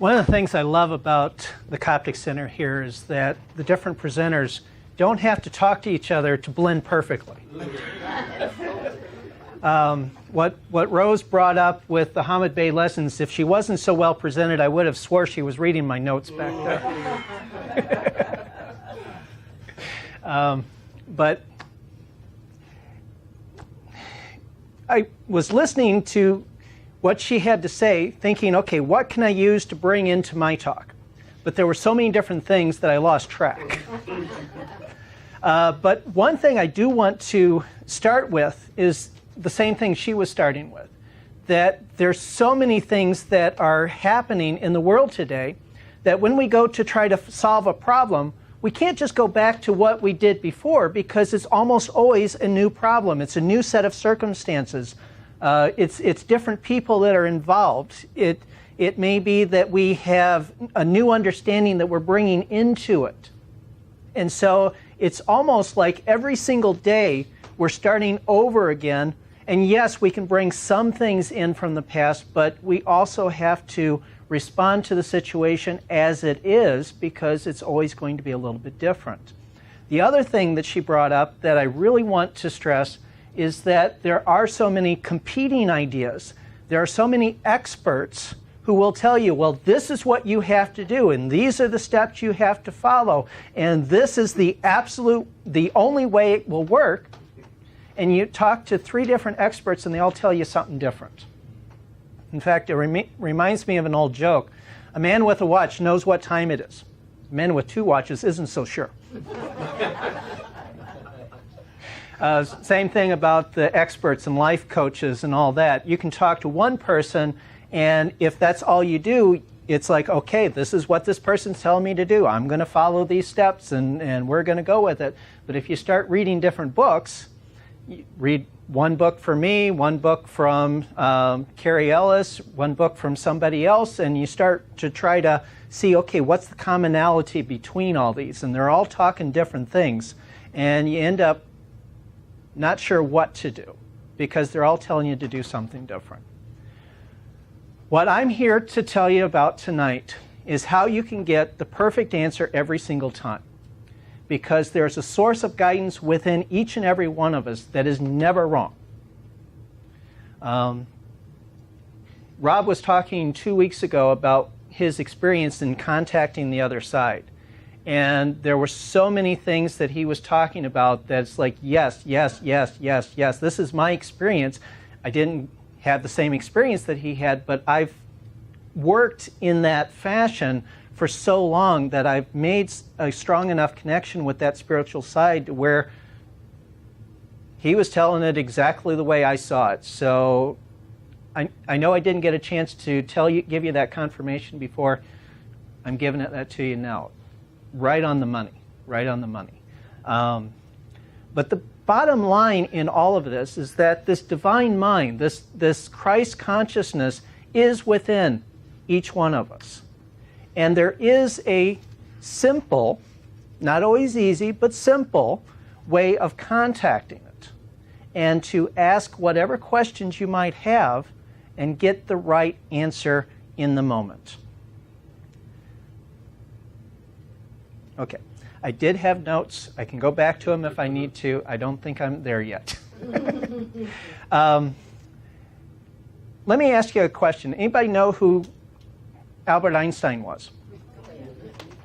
One of the things I love about the Coptic Center here is that the different presenters don't have to talk to each other to blend perfectly. What Rose brought up with the Hamid Bey lessons, if she wasn't so well presented, I would have swore she was reading my notes back there. But I was listening to what she had to say, thinking, okay, what can I use to bring into my talk? But there were so many different things that I lost track. But one thing I do want to start with is the same thing she was starting with, that there's so many things that are happening in the world today that when we go to try to solve a problem, we can't just go back to what we did before because it's almost always a new problem. It's a new set of circumstances. It's different people that are involved. It may be that we have a new understanding that we're bringing into it. And so it's almost like every single day we're starting over again. And yes, we can bring some things in from the past, but we also have to respond to the situation as it is because it's always going to be a little bit different. The other thing that she brought up that I really want to stress is that there are so many competing ideas. There are so many experts who will tell you, well, this is what you have to do, and these are the steps you have to follow, and this is the only way it will work. And you talk to 3 different experts, and they all tell you something different. In fact, it reminds me of an old joke. A man with a watch knows what time it is. A man with 2 watches isn't so sure. Same thing about the experts and life coaches and all that. You can talk to one person, and if that's all you do, it's like, okay, this is what this person's telling me to do. I'm going to follow these steps, and we're going to go with it. But if you start reading different books, you read one book for me, one book from Carrie Ellis, one book from somebody else, and you start to try to see, okay, what's the commonality between all these? And they're all talking different things. And you end up not sure what to do because they're all telling you to do something different. What I'm here to tell you about tonight is how you can get the perfect answer every single time, because there's a source of guidance within each and every one of us that is never wrong. Rob was talking 2 weeks ago about his experience in contacting the other side. And there were so many things that he was talking about that's like, yes, yes, yes, yes, yes. This is my experience. I didn't have the same experience that he had, but I've worked in that fashion for so long that I've made a strong enough connection with that spiritual side where he was telling it exactly the way I saw it. So I know I didn't get a chance to give you that confirmation before. I'm giving that to you now. Right on the money, right on the money. But the bottom line in all of this is that this divine mind, this Christ consciousness is within each one of us. And there is a simple, not always easy, but simple way of contacting it. And to ask whatever questions you might have and get the right answer in the moment. Okay, I did have notes. I can go back to them if I need to. I don't think I'm there yet. Let me ask you a question. Anybody know who Albert Einstein was?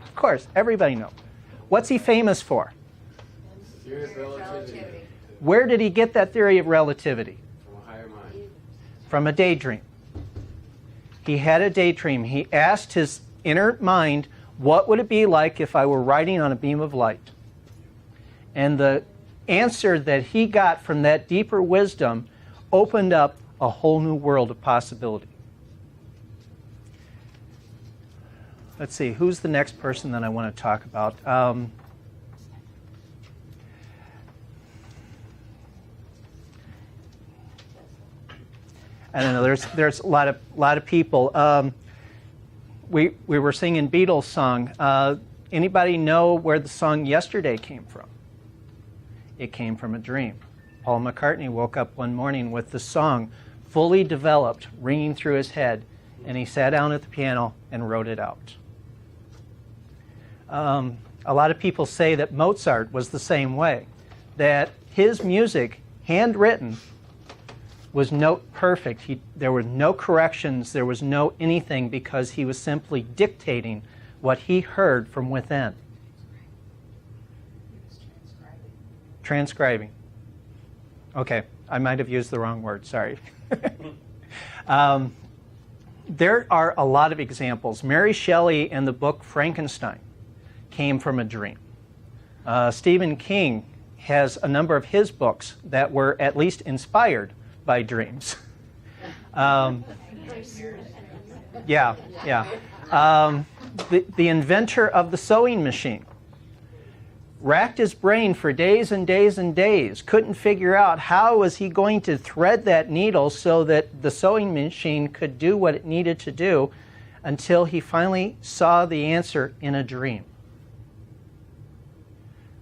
Of course, everybody knows. What's he famous for? Theory of relativity. Where did he get that theory of relativity? From a higher mind. From a daydream. He had a daydream. He asked his inner mind, what would it be like if I were riding on a beam of light? And the answer that he got from that deeper wisdom opened up a whole new world of possibility. Let's see, who's the next person that I want to talk about? I don't know. There's a lot of people. We were singing Beatles song. Anybody know where the song "Yesterday" came from? It came from a dream. Paul McCartney woke up one morning with the song fully developed, ringing through his head, And he sat down at the piano and wrote it out. A lot of people say that Mozart was the same way, that his music, handwritten, was note perfect. There were no corrections, there was no anything, because he was simply dictating what he heard from within. Transcribing. Okay, I might have used the wrong word, sorry. There are a lot of examples. Mary Shelley in the book Frankenstein came from a dream. Stephen King has a number of his books that were at least inspired by dreams. Yeah. The inventor of the sewing machine racked his brain for days and days and days, couldn't figure out how was he going to thread that needle so that the sewing machine could do what it needed to do, until he finally saw the answer in a dream.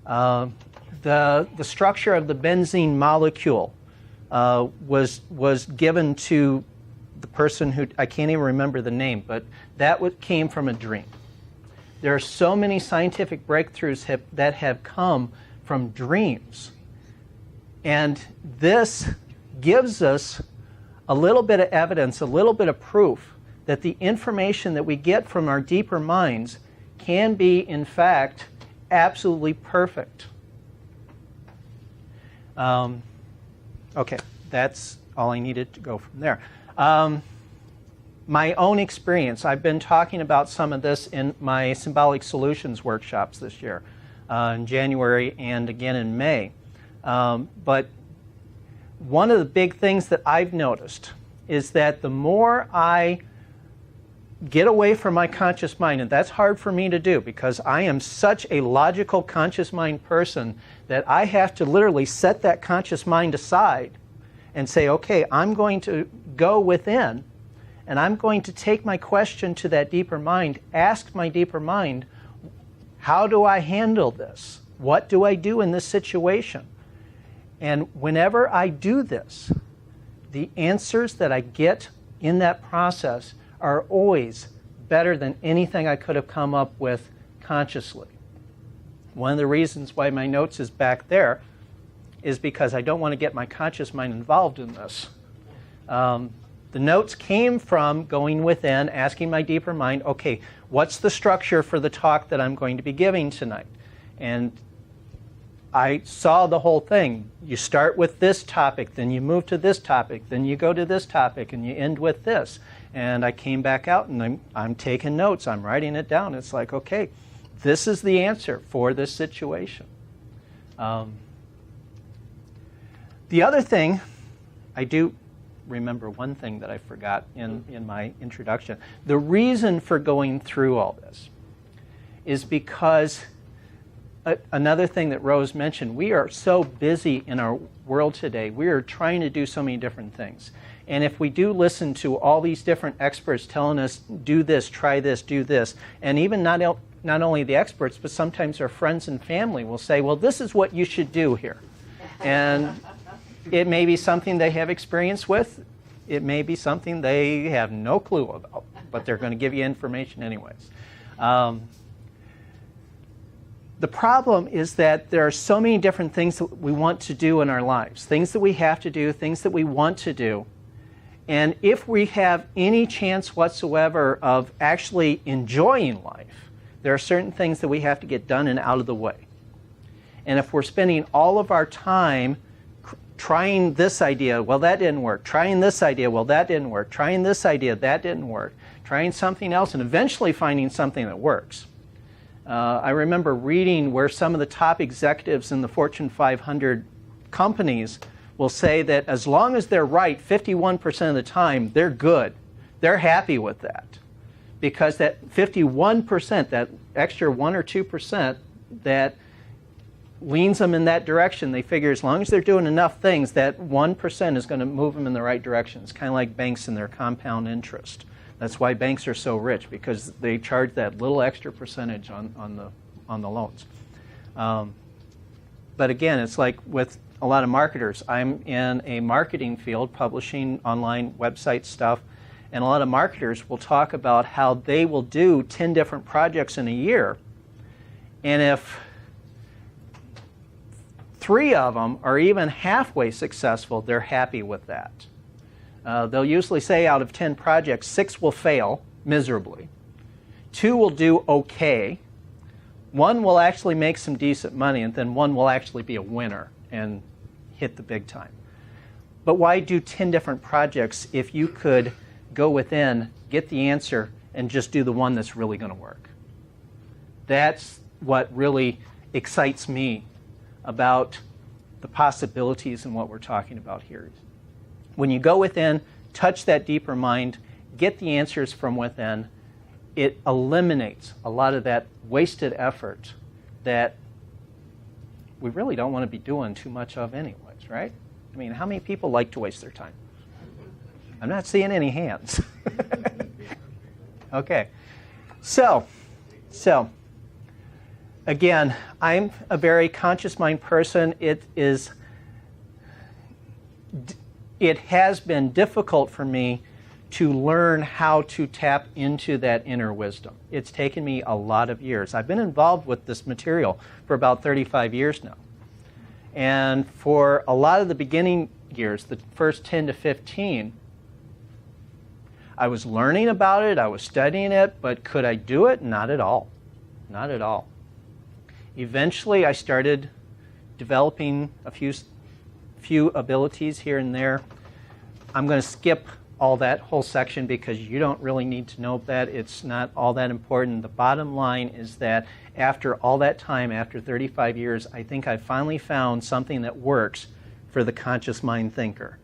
The structure of the benzene molecule was given to the person who, I can't even remember the name, but that came from a dream. There are so many scientific breakthroughs that have come from dreams. And this gives us a little bit of evidence, a little bit of proof that the information that we get from our deeper minds can be, in fact, absolutely perfect. Okay, that's all I needed to go from there. My own experience, I've been talking about some of this in my Symbolic Solutions workshops this year, in January and again in May. But one of the big things that I've noticed is that the more I get away from my conscious mind, and that's hard for me to do because I am such a logical conscious mind person that I have to literally set that conscious mind aside and say, okay, I'm going to go within and I'm going to take my question to that deeper mind, ask my deeper mind, how do I handle this? What do I do in this situation? And whenever I do this, the answers that I get in that process are always better than anything I could have come up with consciously. One of the reasons why my notes is back there is because I don't want to get my conscious mind involved in this. The notes came from going within, asking my deeper mind, okay, what's the structure for the talk that I'm going to be giving tonight? And I saw the whole thing. You start with this topic, then you move to this topic, then you go to this topic, and you end with this. And I came back out, and I'm taking notes. I'm writing it down. It's like, okay, this is the answer for this situation. The other thing, I do remember one thing that I forgot in my introduction. The reason for going through all this is because another thing that Rose mentioned, we are so busy in our world today. We are trying to do so many different things. And if we do listen to all these different experts telling us, do this, try this, do this, and even not only the experts, but sometimes our friends and family will say, well, this is what you should do here. And it may be something they have experience with. It may be something they have no clue about, but they're going to give you information anyways. The problem is that there are so many different things that we want to do in our lives, things that we have to do, things that we want to do. And if we have any chance whatsoever of actually enjoying life, there are certain things that we have to get done and out of the way. And if we're spending all of our time trying this idea, well, that didn't work. Trying this idea, well, that didn't work. Trying this idea, that didn't work. Trying something else and eventually finding something that works. I remember reading where some of the top executives in the Fortune 500 companies will say that as long as they're right 51% of the time, they're good. They're happy with that. Because that 51%, that extra 1 or 2% that leans them in that direction, they figure as long as they're doing enough things, that 1% is going to move them in the right direction. It's kind of like banks and their compound interest. That's why banks are so rich, because they charge that little extra percentage on the loans. But again, it's like with a lot of marketers. I'm in a marketing field, publishing online website stuff, And a lot of marketers will talk about how they will do 10 different projects in a year. And if 3 of them are even halfway successful, they're happy with that. They'll usually say out of 10 projects, 6 will fail miserably. 2 will do okay. 1 will actually make some decent money, and then 1 will actually be a winner and hit the big time. But why do 10 different projects if you could go within, get the answer, and just do the one that's really going to work? That's what really excites me about the possibilities and what we're talking about here. When you go within, touch that deeper mind, get the answers from within, it eliminates a lot of that wasted effort that we really don't want to be doing too much of anyways, right? I mean, how many people like to waste their time? I'm not seeing any hands. Okay. So, again, I'm a very conscious mind person. It has been difficult for me to learn how to tap into that inner wisdom. It's taken me a lot of years. I've been involved with this material for about 35 years now. And for a lot of the beginning years, the first 10 to 15, I was learning about it, I was studying it, but could I do it? Not at all. Not at all. Eventually, I started developing a few abilities here and there. I'm going to skip all that whole section because you don't really need to know that. It's not all that important. The bottom line is that after all that time, after 35 years, I think I finally found something that works for the conscious mind thinker.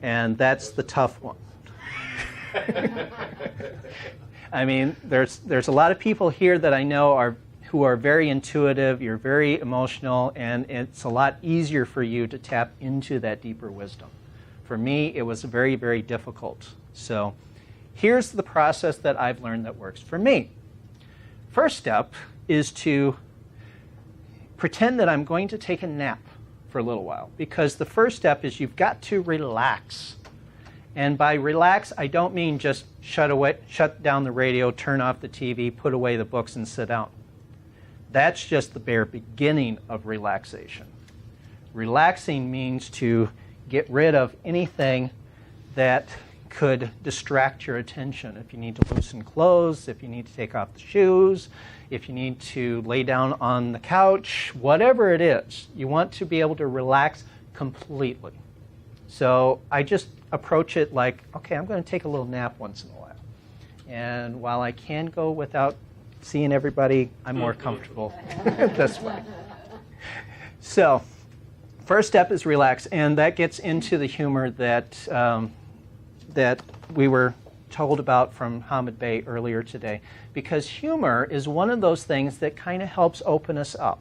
And that's the tough one. I mean, there's a lot of people here that I know who are very intuitive, you're very emotional, and it's a lot easier for you to tap into that deeper wisdom. For me, it was very, very difficult. So here's the process that I've learned that works for me. First step is to pretend that I'm going to take a nap for a little while, because the first step is you've got to relax. And by relax, I don't mean just shut down the radio, turn off the TV, put away the books, and sit down. That's just the bare beginning of relaxation. Relaxing means to get rid of anything that could distract your attention. If you need to loosen clothes, if you need to take off the shoes, if you need to lay down on the couch, whatever it is, you want to be able to relax completely. So I just approach it like, okay, I'm going to take a little nap once in a while. And while I can go without seeing everybody, I'm more comfortable this way. So first step is relax, and that gets into the humor that we were told about from Hamid Bey earlier today, because humor is one of those things that kind of helps open us up.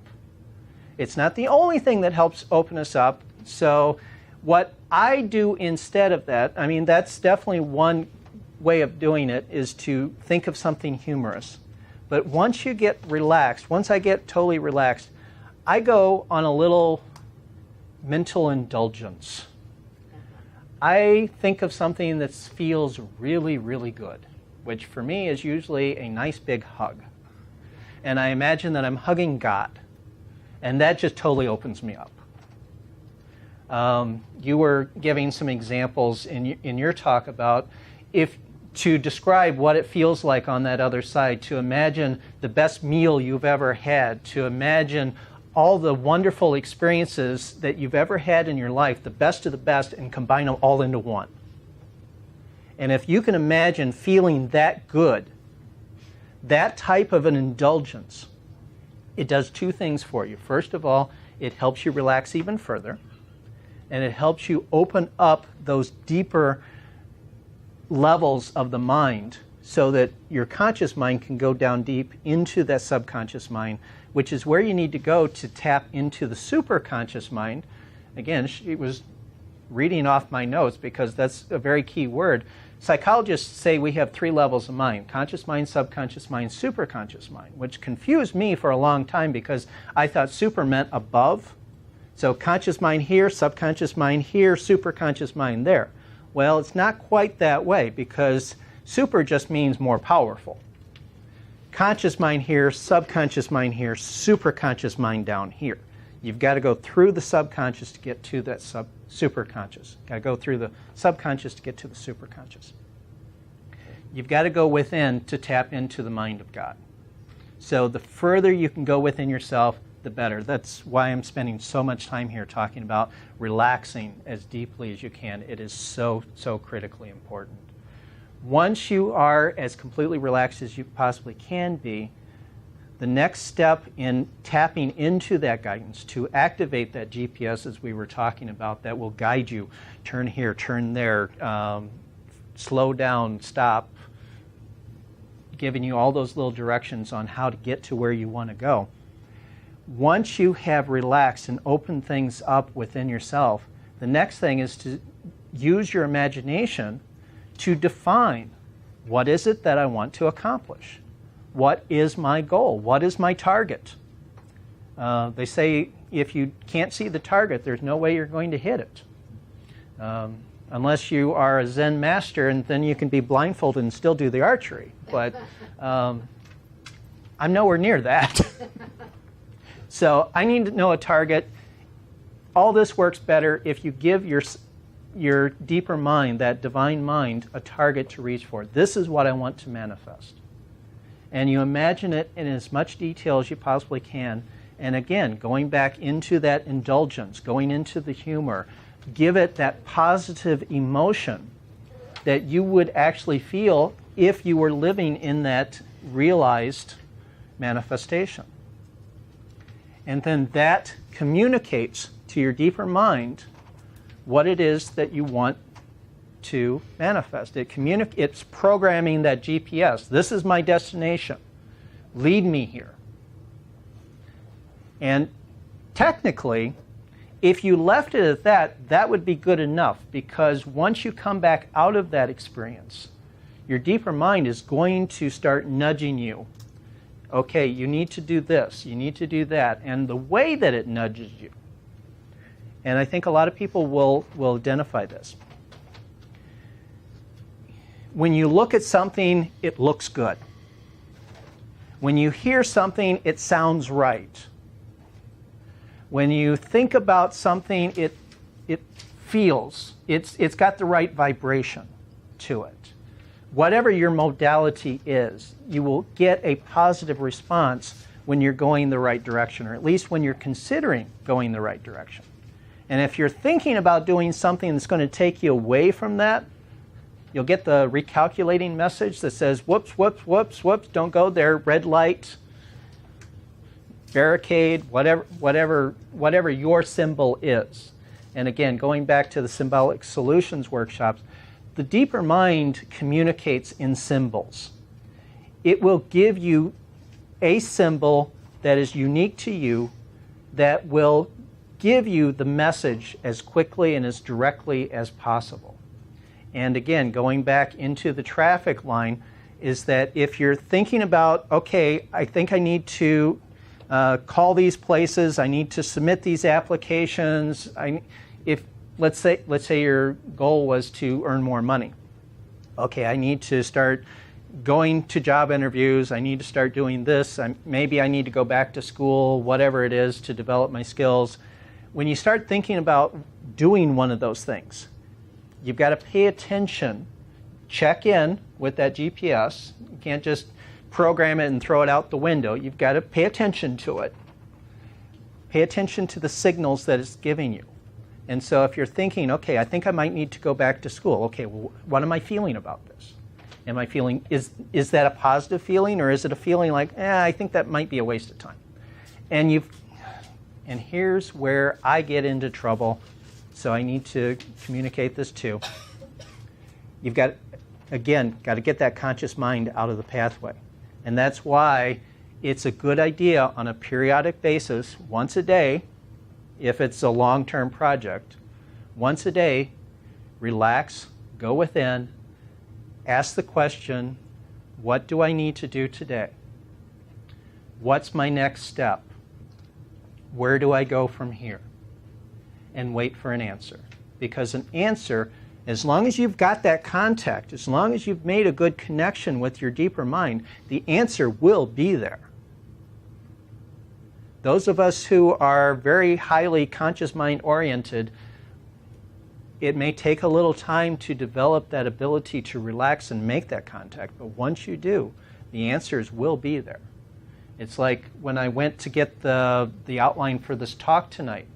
It's not the only thing that helps open us up. So what I do instead of that, I mean, that's definitely one way of doing it, is to think of something humorous. But once you get relaxed, once I get totally relaxed, I go on a little mental indulgence. I think of something that feels really, really good, which for me is usually a nice big hug. And I imagine that I'm hugging God, and that just totally opens me up. You were giving some examples in your talk about to describe what it feels like on that other side, to imagine the best meal you've ever had, to imagine all the wonderful experiences that you've ever had in your life, the best of the best, and combine them all into one. And if you can imagine feeling that good, that type of an indulgence, it does 2 things for you. First of all, it helps you relax even further, and it helps you open up those deeper levels of the mind so that your conscious mind can go down deep into that subconscious mind, which is where you need to go to tap into the superconscious mind. Again, she was reading off my notes because that's a very key word. Psychologists say we have 3 levels of mind: conscious mind, subconscious mind, superconscious mind, which confused me for a long time because I thought super meant above. So conscious mind here, subconscious mind here, superconscious mind there. Well, it's not quite that way, because super just means more powerful. Conscious mind here, subconscious mind here, superconscious mind down here. You've got to go through the subconscious to get to that superconscious. Got to go through the subconscious to get to the superconscious. You've got to go within to tap into the mind of God. So the further you can go within yourself, the better. That's why I'm spending so much time here talking about relaxing as deeply as you can. It is so, so critically important. Once you are as completely relaxed as you possibly can be, the next step in tapping into that guidance to activate that GPS, as we were talking about, that will guide you, turn here, turn there, slow down, stop, giving you all those little directions on how to get to where you want to go. Once you have relaxed and opened things up within yourself, the next thing is to use your imagination to define, what is it that I want to accomplish? What is my goal? What is my target? They say if you can't see the target, there's no way you're going to hit it. Unless you are a Zen master, and then you can be blindfolded and still do the archery. But I'm nowhere near that. So I need to know a target. All this works better if you give your deeper mind, that divine mind, a target to reach for. This is what I want to manifest. And you imagine it in as much detail as you possibly can. And again, going back into that indulgence, going into the humor, give it that positive emotion that you would actually feel if you were living in that realized manifestation. And then that communicates to your deeper mind what it is that you want to manifest. It's programming that GPS. This is my destination. Lead me here. And technically, if you left it at that, that would be good enough, because once you come back out of that experience, your deeper mind is going to start nudging you. Okay, you need to do this, you need to do that, and the way that it nudges you. And I think a lot of people will identify this. When you look at something, it looks good. When you hear something, it sounds right. When you think about something, it feels, it's got the right vibration to it. Whatever your modality is, you will get a positive response when you're going the right direction, or at least when you're considering going the right direction. And if you're thinking about doing something that's going to take you away from that, you'll get the recalculating message that says, whoops, whoops, whoops, whoops, don't go there, red light, barricade, whatever your symbol is. And again, going back to the symbolic solutions workshops, the deeper mind communicates in symbols. It will give you a symbol that is unique to you, that will give you the message as quickly and as directly as possible. And again, going back into the traffic line, is that if you're thinking about, okay, I think I need to call these places, I need to submit these applications, let's say your goal was to earn more money. Okay, I need to start going to job interviews, I need to start doing this, maybe I need to go back to school, whatever it is, to develop my skills. When you start thinking about doing one of those things, you've got to pay attention, check in with that GPS. You can't just program it and throw it out the window. You've got to pay attention to it. Pay attention to the signals that it's giving you. And so if you're thinking, okay, I think I might need to go back to school. Okay, well, what am I feeling about this? Am I feeling, is that a positive feeling, or is it a feeling like, I think that might be a waste of time? And here's where I get into trouble, so I need to communicate this too. You've got, again, got to get that conscious mind out of the pathway. And that's why it's a good idea on a periodic basis, once a day, if it's a long-term project, once a day, relax, go within, ask the question, what do I need to do today? What's my next step? Where do I go from here? And wait for an answer. Because an answer As long as you've got that contact, as long as you've made a good connection with your deeper mind, the answer will be there. Those of us who are very highly conscious mind oriented, it may take a little time to develop that ability to relax and make that contact, but once you do, the answers will be there. It's like when I went to get the outline for this talk tonight.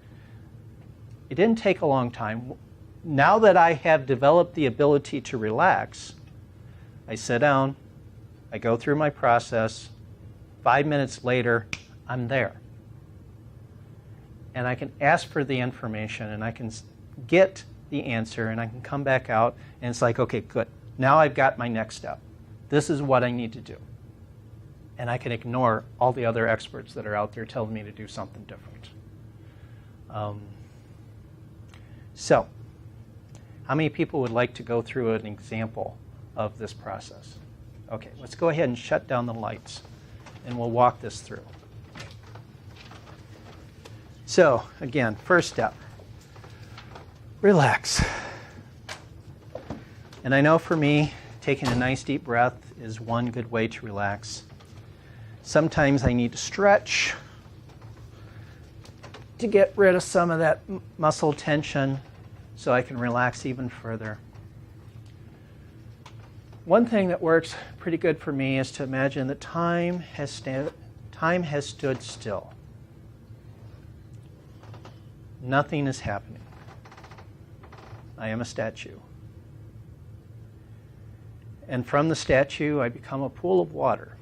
It didn't take a long time. Now that I have developed the ability to relax, I sit down, I go through my process, 5 minutes later, I'm there. And I can ask for the information, and I can get the answer, and I can come back out, and it's like, okay, good. Now I've got my next step. This is what I need to do. And I can ignore all the other experts that are out there telling me to do something different. So, how many people would like to go through an example of this process? Okay, let's go ahead and shut down the lights, and we'll walk this through. So, again, first step, relax. And I know for me, taking a nice deep breath is one good way to relax. Sometimes I need to stretch to get rid of some of that muscle tension so I can relax even further. One thing that works pretty good for me is to imagine that time has stood still. Nothing is happening. I am a statue. And from the statue, I become a pool of water.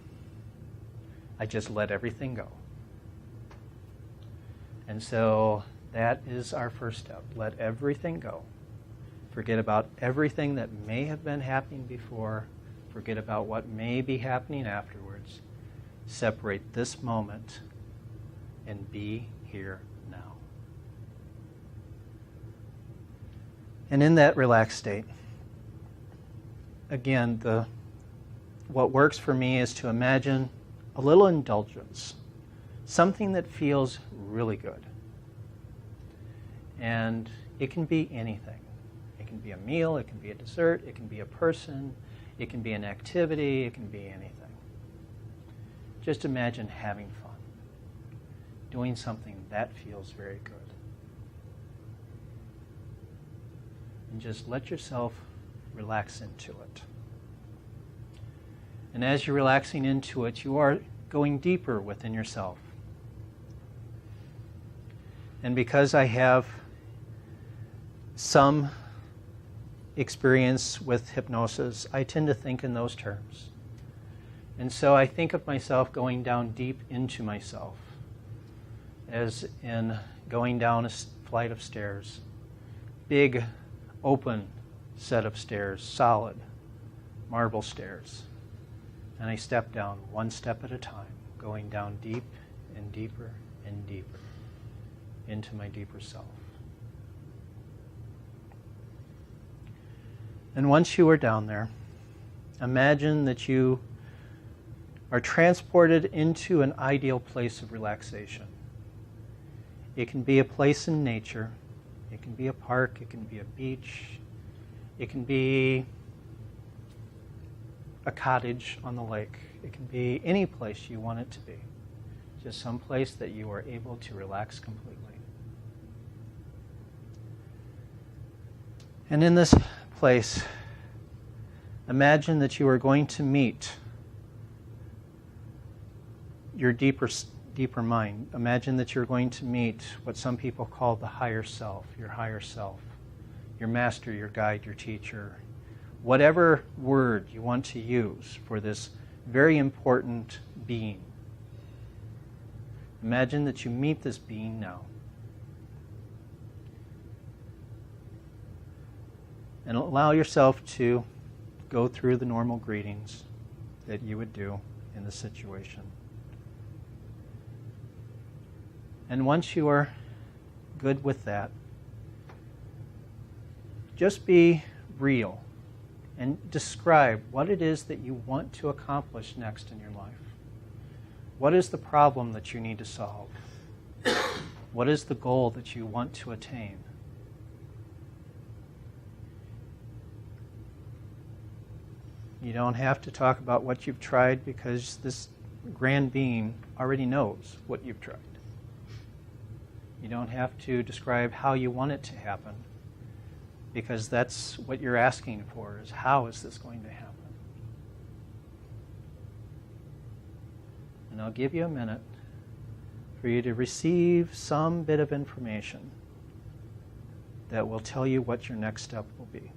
I just let everything go. And so that is our first step. Let everything go. Forget about everything that may have been happening before. Forget about what may be happening afterwards. Separate this moment and be here now. And in that relaxed state, again, what works for me is to imagine a little indulgence, something that feels really good. And it can be anything. It can be a meal, it can be a dessert, it can be a person, it can be an activity, it can be anything. Just imagine having fun, doing something that feels very good. And just let yourself relax into it. And as you're relaxing into it, you are going deeper within yourself. And because I have some experience with hypnosis, I tend to think in those terms. And so I think of myself going down deep into myself, as in going down a flight of stairs, big, open set of stairs, solid marble stairs. And I step down one step at a time, going down deep and deeper and deeper into my deeper self. And once you are down there, imagine that you are transported into an ideal place of relaxation. It can be a place in nature, it can be a park, it can be a beach, it can be a cottage on the lake. It can be any place you want it to be. Just some place that you are able to relax completely. And in this place, imagine that you are going to meet your deeper mind. Imagine that you're going to meet what some people call the higher self, your master, your guide, your teacher, whatever word you want to use for this very important being. Imagine that you meet this being now. And allow yourself to go through the normal greetings that you would do in this situation. And once you are good with that, just be real and describe what it is that you want to accomplish next in your life. What is the problem that you need to solve? What is the goal that you want to attain? You don't have to talk about what you've tried because this grand being already knows what you've tried. You don't have to describe how you want it to happen because that's what you're asking for, is how is this going to happen? And I'll give you a minute for you to receive some bit of information that will tell you what your next step will be.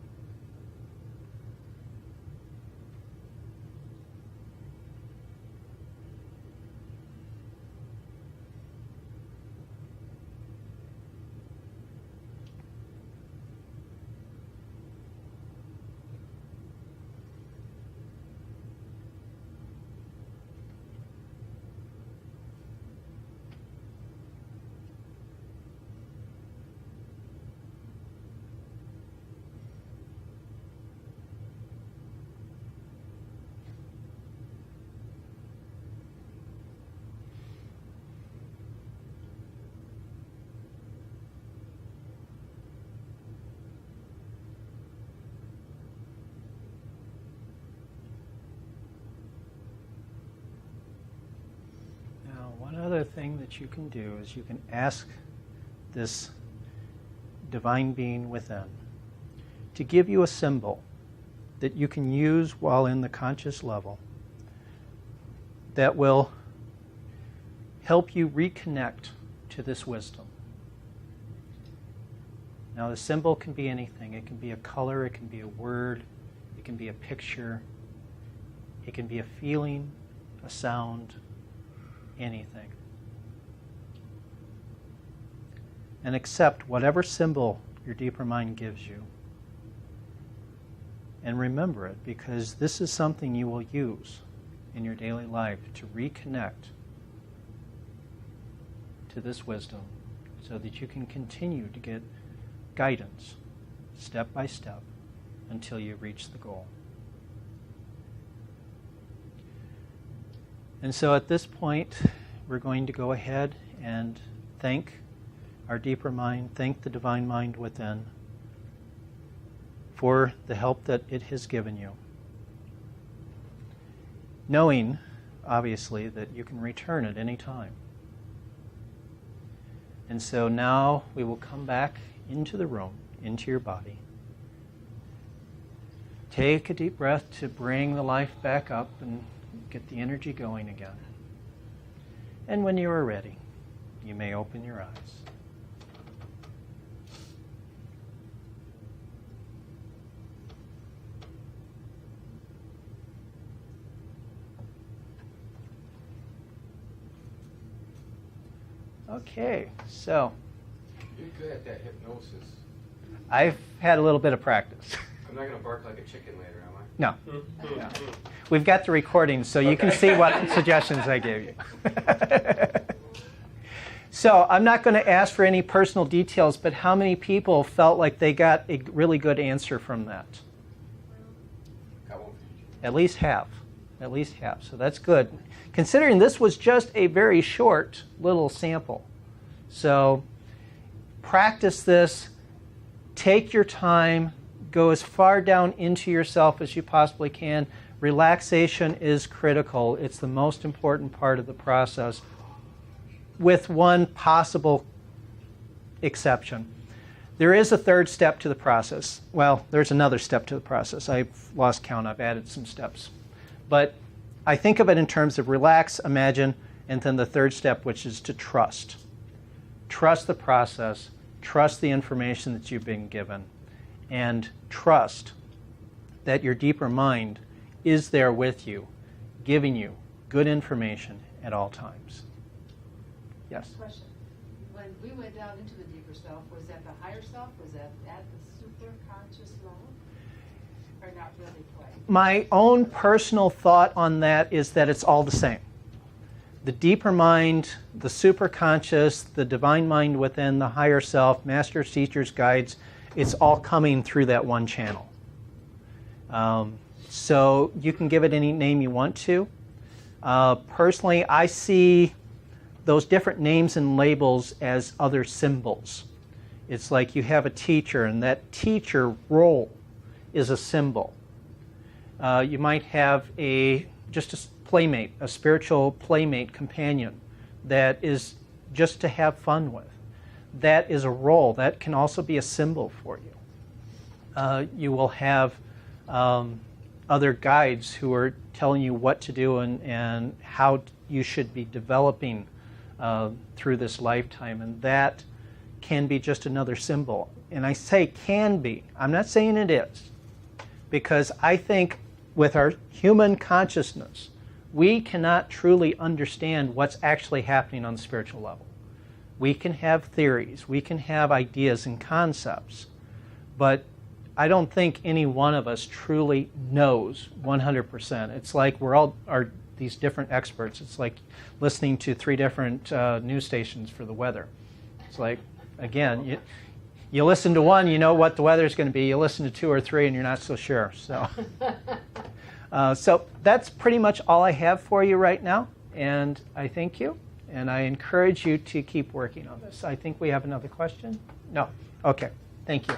One other thing that you can do is you can ask this divine being within to give you a symbol that you can use while in the conscious level that will help you reconnect to this wisdom. Now, the symbol can be anything. It can be a color, it can be a word, it can be a picture, it can be a feeling, a sound, anything. And accept whatever symbol your deeper mind gives you. And remember it, because this is something you will use in your daily life to reconnect to this wisdom so that you can continue to get guidance step by step until you reach the goal. And so at this point, we're going to go ahead and thank our deeper mind, thank the divine mind within for the help that it has given you. Knowing, obviously, that you can return at any time. And so now we will come back into the room, into your body. Take a deep breath to bring the life back up and get the energy going again. And when you are ready, you may open your eyes. Okay, so You're good at that hypnosis. I've had a little bit of practice. I'm not going to bark like a chicken later, am I? No. No. We've got the recording, so you can see what suggestions I gave you. So I'm not going to ask for any personal details, but how many people felt like they got a really good answer from that? At least half. At least half. So that's good. Considering this was just a very short little sample. So practice this. Take your time. Go as far down into yourself as you possibly can. Relaxation is critical. It's the most important part of the process, with one possible exception. There is a third step to the process. Well, there's another step to the process. I've lost count. I've added some steps. But I think of it in terms of relax, imagine, and then the third step, which is to trust. Trust the process. Trust the information that you've been given. And trust that your deeper mind is there with you, giving you good information at all times. Yes? Question. When we went down into the deeper self, was that the higher self? Was that at the superconscious level? Or not really quite? My own personal thought on that is that it's all the same. The deeper mind, the superconscious, the divine mind within, the higher self, masters, teachers, guides, it's all coming through that one channel. So you can give it any name you want to. Personally, I see those different names and labels as other symbols. It's like you have a teacher, and that teacher role is a symbol. You might have just a playmate, a spiritual playmate companion that is just to have fun with. That is a role. That can also be a symbol for you. You will have other guides who are telling you what to do and how you should be developing through this lifetime, and that can be just another symbol. And I say can be. I'm not saying it is, because I think with our human consciousness, we cannot truly understand what's actually happening on the spiritual level. We can have theories, we can have ideas and concepts, but I don't think any one of us truly knows 100%. It's like we're all are these different experts. It's like listening to 3 different news stations for the weather. It's like, again, you listen to one, you know what the weather's going to be. You listen to 2 or 3, and you're not so sure. So that's pretty much all I have for you right now, and I thank you, and I encourage you to keep working on this. I think we have another question? No? Okay. Thank you.